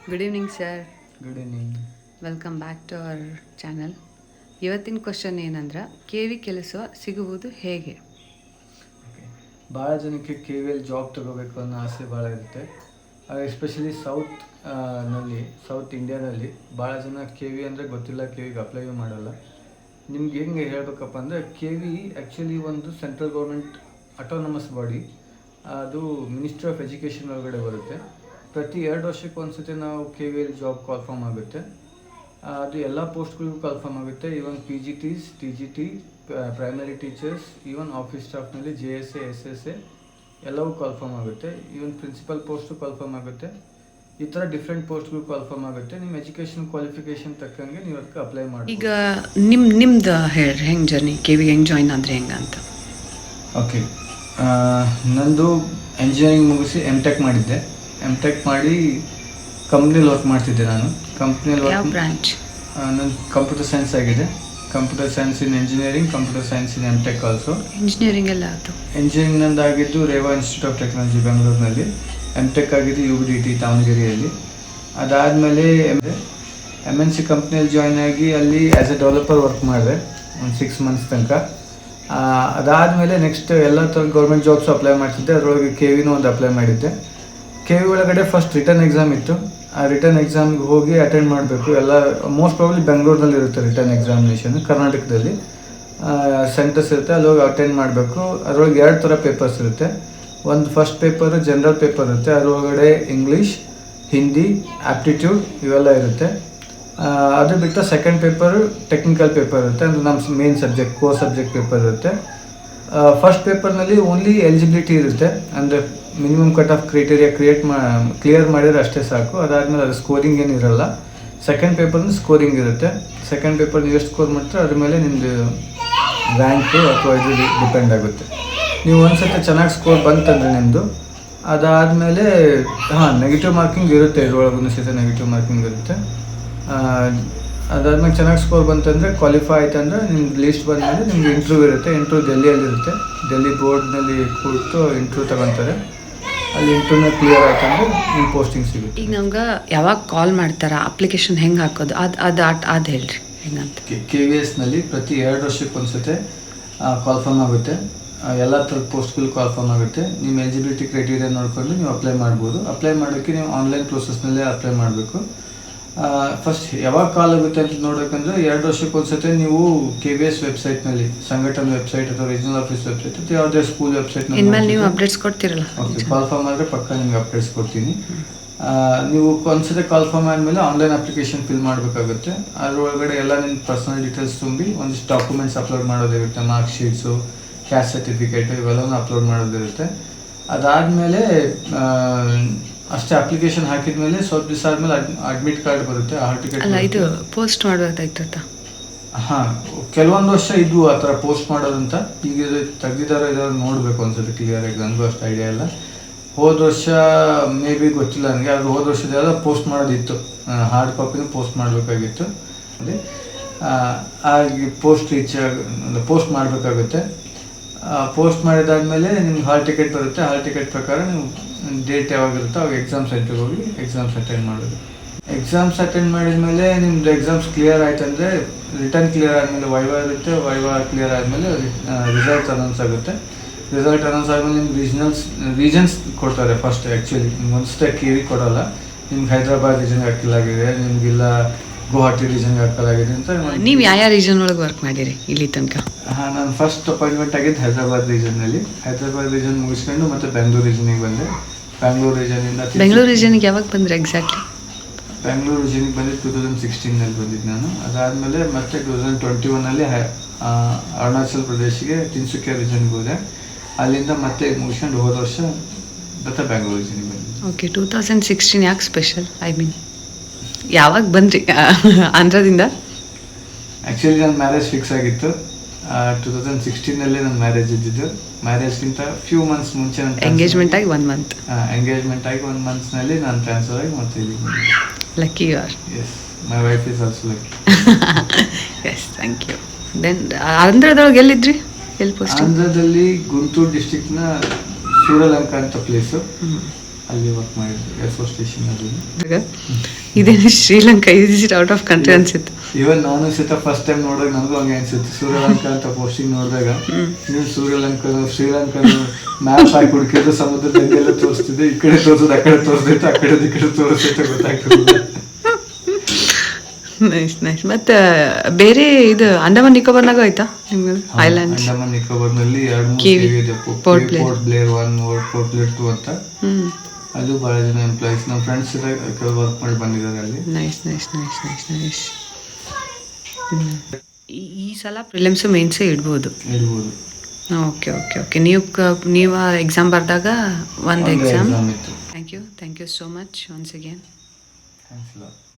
Good evening sir. Good evening. Welcome back to our channel. ಇವತ್ತಿನ question ಏನಂದ್ರೆ, K V ಕೆಲಸ ಸಿಗುವುದು ಹೇಗೆ? ಓಕೆ, ಭಾಳ ಜನಕ್ಕೆ ಕೆ ವಿಯಲ್ಲಿ ಜಾಬ್ ತೊಗೋಬೇಕು ಅನ್ನೋ ಆಸೆ ಭಾಳ ಇರುತ್ತೆ. ಎಸ್ಪೆಷಲಿ ಸೌತ್ ಇಂಡಿಯಾದಲ್ಲಿ ಭಾಳ ಜನ ಕೆ ವಿ ಅಂದರೆ ಗೊತ್ತಿಲ್ಲ, ಕೆ ವಿಗೆ ಅಪ್ಲೈ ಮಾಡಲ್ಲ. ನಿಮ್ಗೆ ಹೆಂಗೆ ಹೇಳಬೇಕಪ್ಪ ಅಂದರೆ, ಕೆ ವಿ ಆ್ಯಕ್ಚುಲಿ ಒಂದು ಸೆಂಟ್ರಲ್ ಗೌರ್ಮೆಂಟ್ ಅಟೋನಮಸ್ ಬಾಡಿ. ಅದು ಮಿನಿಸ್ಟ್ರಿ ಆಫ್ ಎಜುಕೇಷನ್ ಒಳಗಡೆ ಬರುತ್ತೆ. ಪ್ರತಿ 2 ವರ್ಷಕ್ಕೆ ಒಂದ್ಸತಿ ನಾವು ಕೆ ವಿಯಲ್ಲಿ ಜಾಬ್ ಕಾಲ್ಫಾರ್ಮ್ ಆಗುತ್ತೆ. ಅದು ಎಲ್ಲ ಪೋಸ್ಟ್ಗಳಿಗೂ ಕಾಲ್ಫಾರ್ಮ್ ಆಗುತ್ತೆ. Even P G Ts, T G T, primary teachers, even office ಸ್ಟಾಫ್ನಲ್ಲಿ J S A, S S A ಎಲ್ಲವೂ ಕಾಲ್ಫಾರ್ಮ್ ಆಗುತ್ತೆ. ಈವನ್ ಪ್ರಿನ್ಸಿಪಲ್ ಪೋಸ್ಟು ಕಾಲ್ಫಾರ್ಮ್ ಆಗುತ್ತೆ. ಈ ಥರ ಡಿಫ್ರೆಂಟ್ ಪೋಸ್ಟ್ಗಳು ಕಾಲ್ಫಾರ್ಮ್ ಆಗುತ್ತೆ. ನಿಮ್ಮ ಎಜುಕೇಷನ್ ಕ್ವಾಲಿಫಿಕೇಷನ್ ತಕ್ಕಂಗೆ ನೀವು ಅದಕ್ಕೆ ಅಪ್ಲೈ ಮಾಡಿ. ಈಗ ನಿಮ್ದು ಹೇಳ್ರಿ, ಹೆಂಗೆ ಜರ್ನಿ ಕೆ ವಿಗೆ ಹೆಂಗೆ ಜಾಯ್ನ್ ಆದರೆ ಹೆಂಗೆ ಅಂತ. ಓಕೆ, ನಂದು ಎಂಜಿನಿಯರಿಂಗ್ ಮುಗಿಸಿ ಎಮ್.ಟೆಕ್ ಮಾಡಿದ್ದೆ. ಎಮ್.ಟೆಕ್ ಮಾಡಿ ಕಂಪ್ನಿಲಿ ವರ್ಕ್ ಮಾಡ್ತಿದ್ದೆ. ನಾನು ಕಂಪ್ನಿಯಲ್ಲಿ ಯಾವ ಬ್ರಾಂಚ್? ನನ್ನ ಕಂಪ್ಯೂಟರ್ ಸೈನ್ಸ್ ಆಗಿದೆ. Computer science in engineering, computer science in M Tech also. Engineering ಎಲ್ಲ ಆಯಿತು. ಎಂಜಿನಿಯರಿಂಗ್ ನಂದು ಆಗಿದ್ದು ರೇವಾ ಇನ್ಸ್ಟಿಟ್ಯೂಟ್ ಆಫ್ ಟೆಕ್ನಾಲಜಿ ಬೆಂಗಳೂರಿನಲ್ಲಿ. ಎಮ್.ಟೆಕ್ ಆಗಿದ್ದು UBDT ದಾವಣಗೆರೆಯಲ್ಲಿ. ಅದಾದಮೇಲೆ MNC ಕಂಪ್ನಿಯಲ್ಲಿ ಜಾಯ್ನ್ ಆಗಿ ಅಲ್ಲಿ ಆ್ಯಸ್ ಎ ಡೆವಲಪರ್ ವರ್ಕ್ ಮಾಡಿದೆ ಒಂದು 6 ಮಂತ್ಸ್ ತನಕ. ಅದಾದಮೇಲೆ ನೆಕ್ಸ್ಟ್ ಎಲ್ಲ ಥರ ಗೌರ್ಮೆಂಟ್ ಜಾಬ್ಸ್ ಅಪ್ಲೈ ಮಾಡ್ತಿದ್ದೆ. ಅದರೊಳಗೆ ಕೆ ವಿನೂ ಒಂದು ಅಪ್ಲೈ ಮಾಡಿದ್ದೆ. ಕೆ ವಿ ಒಳಗಡೆ ಫಸ್ಟ್ ರಿಟರ್ನ್ ಎಕ್ಸಾಮ್ ಇತ್ತು. ಆ ರಿಟರ್ನ್ ಎಕ್ಸಾಮ್ಗೆ ಹೋಗಿ ಅಟೆಂಡ್ ಮಾಡಬೇಕು. ಎಲ್ಲ ಮೋಸ್ಟ್ ಪ್ರಾಬ್ಲಿ ಬೆಂಗಳೂರಿನಲ್ಲಿ ಇರುತ್ತೆ ರಿಟರ್ನ್ ಎಕ್ಸಾಮಿನೇಷನ್. ಕರ್ನಾಟಕದಲ್ಲಿ ಸೆಂಟರ್ಸ್ ಇರುತ್ತೆ, ಅಲ್ಲಿ ಹೋಗಿ ಅಟೆಂಡ್ ಮಾಡಬೇಕು. ಅದರೊಳಗೆ 2 ಥರ ಪೇಪರ್ಸ್ ಇರುತ್ತೆ. ಒಂದು ಫಸ್ಟ್ ಪೇಪರು ಜನರಲ್ ಪೇಪರ್ ಇರುತ್ತೆ. ಅದರೊಳಗಡೆ ಇಂಗ್ಲೀಷ್, ಹಿಂದಿ, ಆಪ್ಟಿಟ್ಯೂಡ್ ಇವೆಲ್ಲ ಇರುತ್ತೆ. ಅದು ಬಿಟ್ಟು ಸೆಕೆಂಡ್ ಪೇಪರು ಟೆಕ್ನಿಕಲ್ ಪೇಪರ್ ಇರುತ್ತೆ. ಅಂದರೆ ನಮ್ಮ main subject, core subject paper ಇರುತ್ತೆ. ಫಸ್ಟ್ ಪೇಪರ್ನಲ್ಲಿ ಓನ್ಲಿ ಎಲಿಜಿಬಿಲಿಟಿ ಇರುತ್ತೆ. ಅಂದರೆ minimum cut off criteria clear ಮಾಡಿದ್ರೆ ಅಷ್ಟೇ ಸಾಕು. ಅದಾದಮೇಲೆ ಅದು ಸ್ಕೋರಿಂಗ್ ಏನಿರಲ್ಲ. ಸೆಕೆಂಡ್ ಪೇಪರ್ನ ಸ್ಕೋರಿಂಗ್ ಇರುತ್ತೆ. ಸೆಕೆಂಡ್ ಪೇಪರ್ ನೀವು ಎಷ್ಟು ಸ್ಕೋರ್ ಮಾಡ್ತೀರೋ ಅದ್ರ ಮೇಲೆ ನಿಮ್ಮದು ರ್ಯಾಂಕು ಅಥವಾ ಇದು ಡಿಪೆಂಡ್ ಆಗುತ್ತೆ. ನೀವು ಒಂದ್ಸತಿ ಚೆನ್ನಾಗಿ ಸ್ಕೋರ್ ಬಂತಂದರೆ ನಿಮ್ಮದು, ಅದಾದಮೇಲೆ ನೆಗೆಟಿವ್ ಮಾರ್ಕಿಂಗ್ ಇರುತ್ತೆ. ಇದ್ರೊಳಗೂ ಸಹಿತ ನೆಗೆಟಿವ್ ಮಾರ್ಕಿಂಗ್ ಇರುತ್ತೆ. ಅದಾದ್ಮೇಲೆ ಚೆನ್ನಾಗಿ ಸ್ಕೋರ್ ಬಂತಂದರೆ, ಕ್ವಾಲಿಫೈ ಆಯ್ತು ಅಂದರೆ ನಿಮ್ಗೆ ಲೀಸ್ಟ್ ಬಂದಮೇಲೆ ನಿಮ್ಗೆ ಇಂಟರ್ವ್ಯೂ ಇರುತ್ತೆ. ಇಂಟರ್ವ್ಯೂ ಡೆಲ್ಲಿಯಲ್ಲಿರುತ್ತೆ. ಡೆಲ್ಲಿ ಬೋರ್ಡ್ನಲ್ಲಿ ಕೂತು ಇಂಟರ್ವ್ಯೂ ತಗೊತಾರೆ. ಅಲ್ಲಿ ಇಂಟರ್ವ್ಯೂನ ಕ್ಲಿಯರ್ ಆಯ್ತಂದ್ರೆ ನಿಮ್ಮ ಪೋಸ್ಟಿಂಗ್ ಸಿಗುತ್ತೆ. ಈಗ ನಮ್ಗೆ ಯಾವಾಗ ಕಾಲ್ ಮಾಡ್ತಾರ, ಅಪ್ಲಿಕೇಶನ್ ಹೆಂಗೆ ಹಾಕೋದು ಅದು ಹೇಳ್ರಿ ಹೆಂಗಂತ. ಕೆ ವಿ ಎಸ್ನಲ್ಲಿ ಪ್ರತಿ 2 ವರ್ಷಕ್ಕೆ ಒಂದ್ಸತಿ ಕಾಲ್ಫಾರ್ಮ್ ಆಗುತ್ತೆ. ಎಲ್ಲ ಥರದ ಪೋಸ್ಟ್ಗಳು ಕಾಲ್ಫಾರ್ಮ್ ಆಗುತ್ತೆ. ನಿಮ್ಮ ಎಲಿಜಿಬಿಲಿಟಿ ಕ್ರೈಟೀರಿಯಾ ನೋಡಿಕೊಂಡು ನೀವು ಅಪ್ಲೈ ಮಾಡ್ಬೋದು. ಅಪ್ಲೈ ಮಾಡೋಕ್ಕೆ ನೀವು ಆನ್ಲೈನ್ ಪ್ರೊಸೆಸ್ನಲ್ಲೇ ಅಪ್ಲೈ ಮಾಡಬೇಕು. ಫಸ್ಟ್ ಯಾವಾಗ ಕಾಲ್ ಆಗುತ್ತೆ ಅಂತ ನೋಡೋಕ್ಕಂದ್ರೆ 2 ವರ್ಷಕ್ಕೆ ಒಂದ್ಸತಿ ನೀವು KVS ವೆಬ್ಸೈಟ್ನಲ್ಲಿ, ಸಂಘಟನೆ ವೆಬ್ಸೈಟ್ ಅಥವಾ ರೀಜನಲ್ ಆಫೀಸ್ ವೆಬ್ಸೈಟ್ ಅಥವಾ ಯಾವುದೇ ಸ್ಕೂಲ್ ವೆಬ್ಸೈಟ್ನಲ್ಲಿ ಇನ್ಮೇಲೆ ನೀವು ಅಪ್ಡೇಟ್ಸ್ ಕೊಡ್ತೀರಲ್ಲ. ಓಕೆ, ಕಾಲ್ ಫಾರ್ಮ್ ಆದರೆ ಪಕ್ಕ ನಿಮ್ಗೆ ಅಪ್ಡೇಟ್ಸ್ ಕೊಡ್ತೀನಿ. ನೀವು ಒಂದ್ಸತಿ ಕಾಲ್ ಫಾರ್ಮ್ ಆದಮೇಲೆ ಆನ್ಲೈನ್ ಅಪ್ಲಿಕೇಶನ್ ಫಿಲ್ ಮಾಡಬೇಕಾಗುತ್ತೆ. ಅದರೊಳಗಡೆ ಎಲ್ಲ ನಿಮ್ಮ ಪರ್ಸನಲ್ ಡೀಟೇಲ್ಸ್ ತುಂಬಿ ಒಂದಿಷ್ಟು ಡಾಕ್ಯುಮೆಂಟ್ಸ್ ಅಪ್ಲೋಡ್ ಮಾಡೋದಿರುತ್ತೆ. ಮಾರ್ಕ್ ಶೀಟ್ಸು, ಕ್ಯಾಸ್ಟ್ ಸರ್ಟಿಫಿಕೇಟು ಇವೆಲ್ಲವೂ ಅಪ್ಲೋಡ್ ಮಾಡೋದಿರುತ್ತೆ. ಅದಾದಮೇಲೆ ಅಷ್ಟೇ ಅಪ್ಲಿಕೇಶನ್ ಹಾಕಿದ್ಮೇಲೆ ಸ್ವಲ್ಪ ದಿವಸ ಆದಮೇಲೆ ಅಡ್ಮಿಟ್ ಕಾರ್ಡ್ ಬರುತ್ತೆ. ಹಾಲ್ ಟಿಕೆಟ್ ಅಲ್ಲ, ಇದು ಪೋಸ್ಟ್ ಮಾಡಬೇಕಾಯ್ತದ. ಕೆಲವೊಂದು ವರ್ಷ ಇದ್ವು ಆ ಥರ ಪೋಸ್ಟ್ ಮಾಡೋದಂತ. ಈಗ ತೆಗ್ದಿದ್ದಾರೋ ಇದಾರೋ ನೋಡಬೇಕು ಒಂದ್ಸತಿ ಕ್ಲಿಯರ್ ಆಗಿ. ನನಗೂ ಅಷ್ಟು ಐಡಿಯಾ ಇಲ್ಲ. ಹೋದ ವರ್ಷ ಮೇ ಬಿ ಗೊತ್ತಿಲ್ಲ ನನಗೆ. ಅದು ಹೋದ ವರ್ಷದ ಪೋಸ್ಟ್ ಮಾಡೋದಿತ್ತು. ಹಾರ್ಡ್ ಕಾಪಿನೂ ಪೋಸ್ಟ್ ಮಾಡಬೇಕಾಗಿತ್ತು. ಅಲ್ಲಿ ಹಾಗೆ ಪೋಸ್ಟ್ ಮಾಡಬೇಕಾಗುತ್ತೆ. ಪೋಸ್ಟ್ ಮಾಡಿದಾದ್ಮೇಲೆ ನಿಮ್ಗೆ ಹಾಲ್ ಟಿಕೆಟ್ ಬರುತ್ತೆ. ಹಾಲ್ ಟಿಕೆಟ್ ಪ್ರಕಾರ ನೀವು ಡೇಟ್ ಯಾವಾಗಿರುತ್ತೋ ಅವಾಗ ಎಕ್ಸಾಮ್ ಸೆಂಟ್ರಿಗೆ ಹೋಗಿ ಎಕ್ಸಾಮ್ಸ್ ಅಟೆಂಡ್ ಮಾಡೋದು. ಎಕ್ಸಾಮ್ಸ್ ಅಟೆಂಡ್ ಮಾಡಿದ್ಮೇಲೆ ನಿಮ್ದು ಎಕ್ಸಾಮ್ಸ್ ಕ್ಲಿಯರ್ ಆಯ್ತಂದರೆ, ರಿಟರ್ನ್ ಕ್ಲಿಯರ್ ಆದಮೇಲೆ ವೈವಾ ಇರುತ್ತೆ. ವೈವಾ ಕ್ಲಿಯರ್ ಆದಮೇಲೆ ರಿಸಲ್ಟ್ಸ್ ಅನೌನ್ಸ್ ಆಗುತ್ತೆ. ರಿಸಲ್ಟ್ ಅನೌನ್ಸ್ ಆದಮೇಲೆ ನಿಮ್ಗೆ ರೀಜನ್ಸ್ ಕೊಡ್ತಾರೆ. ಫಸ್ಟ್ ಆ್ಯಕ್ಚುಲಿ ನಿಮ್ಗೆ ಒಂದ್ಸತಿ KV ಕೊಡೋಲ್ಲ. ನಿಮ್ಗೆ ಹೈದ್ರಾಬಾದ್ ರೀಜನ್ಗೆ ಹಾಕಿಲಾಗಿದೆ, ನಿಮಗಿಲ್ಲ ಗುವಾಹಟಿ ರೀಜನ್ಗೆ ಹಾಕಲಾಗಿದೆ ಅಂತ. ನೀವು ಯಾವ ರೀಜನ್ ಒಳಗೆ ವರ್ಕ್ ಮಾಡಿರಿ ಇಲ್ಲಿ ತನಕ? ನಾನು ಫಸ್ಟ್ ಅಪಾಯಿಂಟ್ಮೆಂಟ್ ಆಗಿದ್ದು ಹೈದ್ರಾಬಾದ್ ರೀಜನ್ನಲ್ಲಿ. ಹೈದ್ರಾಬಾದ್ ರೀಜನ್ ಮುಗಿಸ್ಕೊಂಡು ಮತ್ತೆ ಬೆಂಗಳೂರು ರೀಜನಿಗೆ ಬಂದೆ. ಬೆಂಗಳೂರು ರೀಜನ್ಗೆ ಯಾವಾಗ ಬಂದರೆ ಎಕ್ಸಾಕ್ಟ್ಲಿ? ಬೆಂಗಳೂರು ರೀಜನಿಗೆ ಬಂದಿದ್ದು 2016ನಲ್ಲಿ ಬಂದಿದ್ದು ನಾನು. ಅದಾದಮೇಲೆ ಮತ್ತೆ 2021ನಲ್ಲಿ ಅರುಣಾಚಲ್ ಪ್ರದೇಶಿಗೆ ತಿನ್ಸುಕಿಯಾ ರೀಜನ್ಗೆ ಹೋದೆ. ಅಲ್ಲಿಂದ ಮತ್ತೆ ಮುಗಿಸ್ಕೊಂಡು ಹೋದ ವರ್ಷ ಮತ್ತೆ ಬೆಂಗಳೂರು ರೀಜನಿಗೆ ಬಂದಿದ್ದೆ. ಓಕೆ, 2016 ಯಾಕೆ ಸ್ಪೆಷಲ್? ಐ ಮೀನ್ ಯಾವಾಗ ಬಂದ್ರಿ ಆಂಧ್ರದಿಂದ? ಆ್ಯಕ್ಚುಲಿ ನನ್ನ ಮ್ಯಾರೇಜ್ ಫಿಕ್ಸ್ ಆಗಿತ್ತು. 2016ನಲ್ಲಿ ನನ್ನ ಮ್ಯಾರೇಜ್ ಇದ್ದಿದ್ದು. ಮ್ಯಾರೇಜ್ಗಿಂತ ಫ್ಯೂ ಮಂತ್ಸ್ ಮುಂಚೆ ಎಂಗೇಜ್ಮೆಂಟ್ ಆಗಿ 1 ಮಂತ್. ಎಂಗೇಜ್ಮೆಂಟ್ ಆಗಿ 1 ಮಂತ್ಸ್ನಲ್ಲಿ ನಾನು ಟ್ರಾನ್ಸ್ಫರ್ ಆಗಿ ಮತ್ತೆ ಇಲ್ಲಿಗೆ. Lucky you are. Yes, my wife is also lucky. Yes, thank you. Then ಆಂಧ್ರದೊಳಗೆ ಎಲ್ಲಿದ್ರಿ? ಎಲ್ಲಿ ಪೋಸ್ಟ್? ಆಂಧ್ರದಲ್ಲಿ ಗುಂಟೂರು ಡಿಸ್ಟಿಕ್ನ ಸೂರಲಂಕ ಅಂತ ಪ್ಲೇಸು. ಅಲ್ಲಿ ವರ್ಕ್ ಮಾಡಿದ್ವಿ, ಏರ್ಫೋರ್ಸ್ ಸ್ಟೇಷನ್. ಅದು ಇದೇನು Sri Lanka is out of country ಅನ್ಸಿತ್ತು. ಇವನ್ ನಾನು ಸಹಿತ ಫಸ್ಟ್ ಟೈಮ್ ನೋಡಿದಾಗ ನನಗೂ ಹಂಗೆ ಅನ್ಸುತ್ತೆ. ಸೂರ್ಯಲಂಕಾ ಅಂತ ಪೋಸ್ಟಿಂಗ್ ನೋಡಿದಾಗ ನೀವು ಶ್ರೀಲಂಕಾ ಮ್ಯಾಪ್ ಹಾಕಿ ಹುಡುಕಿದ್ರೆ ಸಮುದ್ರದಂಗೆಲ್ಲ ತೋರಿಸ್ತಿದೆ, ಈ ಕಡೆ ತೋರಿಸೋದು ಆ ಕಡೆ ತೋರಿಸ್ತೈತೆ, ಆ ಕಡೆ ಈ ಕಡೆ ತೋರಿಸ್ತೈತೆ ಗೊತ್ತಾಗ್ತದೆ. Nice nice. ಮತ್ತು ಬೇರೆ ಇದು ಅಂಡಮಾನ್ ನಿಕೋಬಾರ್ನಾಗ ಆಯ್ತಾ ನಿಮ್ಗೆ ಐಲ್ಯಾಂಡ್ಸ್? ಅಂಡಮಾನ್ ನಿಕೋಬಾರ್ನಲ್ಲಿ 2-3 ಕಿವಿ, ಇದೆ. Port Blair. Port Blair 1, port Blair 2 ಅಂತ. ಅದು ಭಾಳ ಜನ ಎಂಪ್ಲಾಯೀಸ್ ನಮ್ಮ ಫ್ರೆಂಡ್ಸ್ ವರ್ಕ್ ಮಾಡಿ ಬಂದಿದ್ದಾರೆ ಅಲ್ಲಿ. Nice nice nice nice nice. ಈ ಸಲ ಪ್ರಿಲಿಮ್ಸು ಮೇನ್ಸೇ ಇಡ್ಬೋದು. Okay okay okay. ನೀವು ಎಕ್ಸಾಮ್ ಬರೆದಾಗ ಒಂದು ಎಕ್ಸಾಮ್. ಇತ್ತು. Thank you so much once again. Thanks.